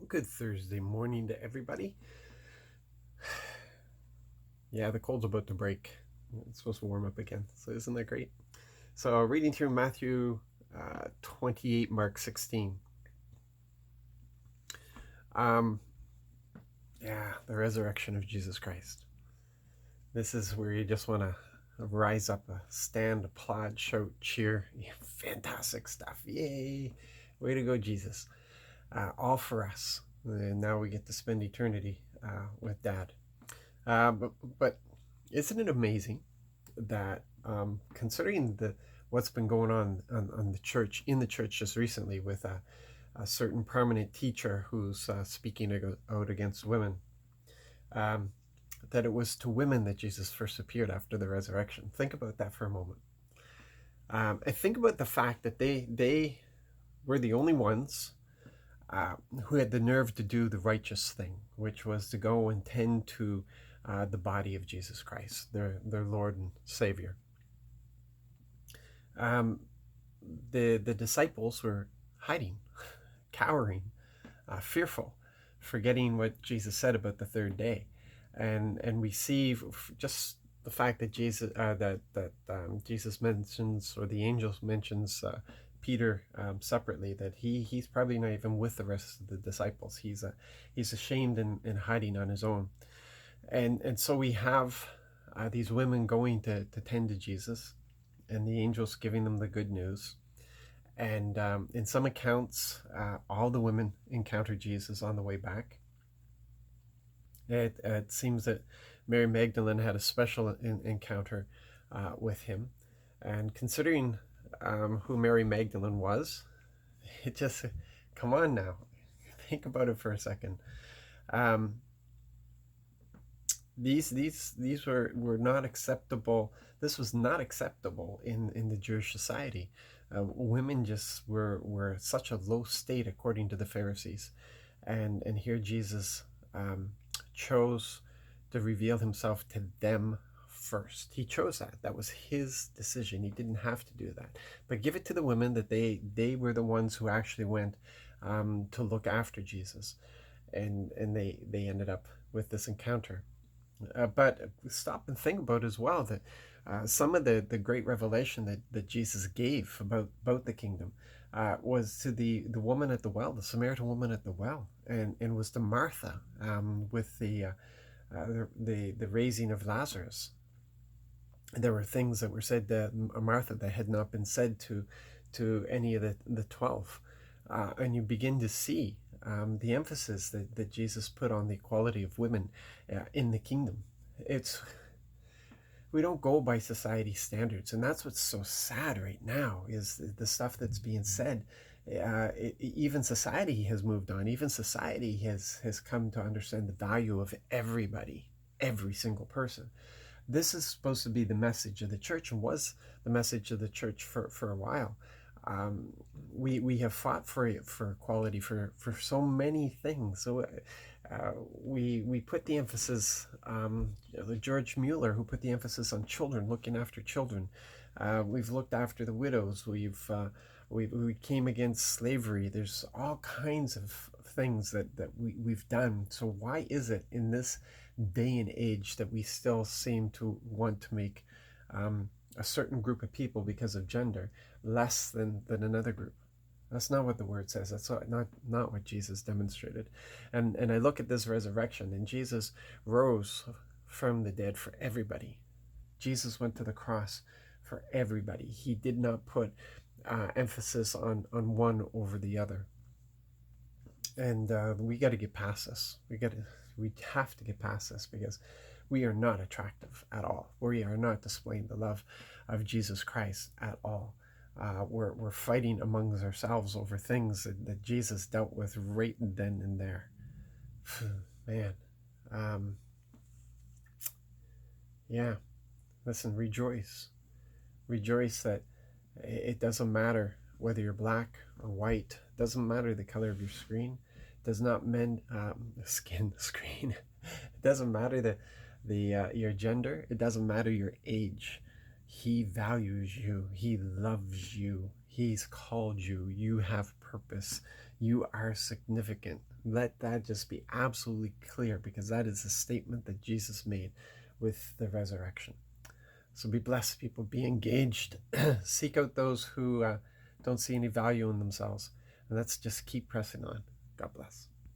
Good Thursday morning to everybody. Yeah, the cold's about to break. It's supposed to warm up again, so isn't that great? So, reading through Matthew 28, Mark 16. Um, yeah, the resurrection of Jesus Christ. This is where you just want to rise up, stand, applaud, shout, cheer. Fantastic stuff. Yay! Way to go, Jesus. All for us. And now we get to spend eternity with Dad. But isn't it amazing that considering what's been going on the church in the church just recently with a certain prominent teacher who's speaking out against women, um, that it was to women that Jesus first appeared after the resurrection. Think about that for a moment. I think about the fact that they were the only ones who had the nerve to do the righteous thing, which was to go and tend to the body of Jesus Christ, their Lord and Savior. Um, the disciples were hiding, cowering, fearful, forgetting what Jesus said about the third day, and we see just the fact that Jesus mentions, or the angels mentions, Peter separately, that he's probably not even with the rest of the disciples. He's ashamed and hiding on his own, and so we have these women going to tend to Jesus, and the angels giving them the good news. And in some accounts, all the women encounter Jesus on the way back. It seems that Mary Magdalene had a special encounter with him. And considering who Mary Magdalene was, it just, come on now, think about it for a second. Um, these were not acceptable. This was not acceptable in the Jewish society. Women just were such a low state according to the Pharisees, and here Jesus chose to reveal himself to them first. He chose that. That was his decision. He didn't have to do that. But give it to the women that they were the ones who actually went to look after Jesus, and they ended up with this encounter. But stop and think about as well that some of the great revelation that Jesus gave about the kingdom was to the woman at the well, the Samaritan woman at the well, and was to Martha with the raising of Lazarus. There were things that were said to Martha that had not been said to any of the 12. And you begin to see the emphasis that Jesus put on the equality of women in the kingdom. We don't go by society standards, and that's what's so sad right now is the stuff that's being said. Even society has moved on. Even society has come to understand the value of everybody, every single person. This is supposed to be the message of the church, and was the message of the church for a while. We have fought for equality for so many things. So we put the emphasis, George Mueller, who put the emphasis on children, looking after children. We've looked after the widows. We came against slavery. There's all kinds of things that we've done. So why is it in this day and age that we still seem to want to make a certain group of people, because of gender, less than another group? That's not what the word says. That's not what Jesus demonstrated. And I look at this resurrection, and Jesus rose from the dead for everybody. Jesus went to the cross for everybody. He did not put emphasis on one over the other. And we got to get past this. We have to get past this, because we are not attractive at all. We are not displaying the love of Jesus Christ at all. We're fighting amongst ourselves over things that Jesus dealt with right then and there. Man, yeah. Listen, rejoice that it doesn't matter whether you're black or white. It doesn't matter the color of your screen. It does not mend the screen. It doesn't matter your gender. It doesn't matter your age. He values you. He loves you. He's called you. You have purpose. You are significant. Let that just be absolutely clear, because that is a statement that Jesus made with the resurrection. So be blessed, people. Be engaged. Seek out those who don't see any value in themselves. And let's just keep pressing on. God bless.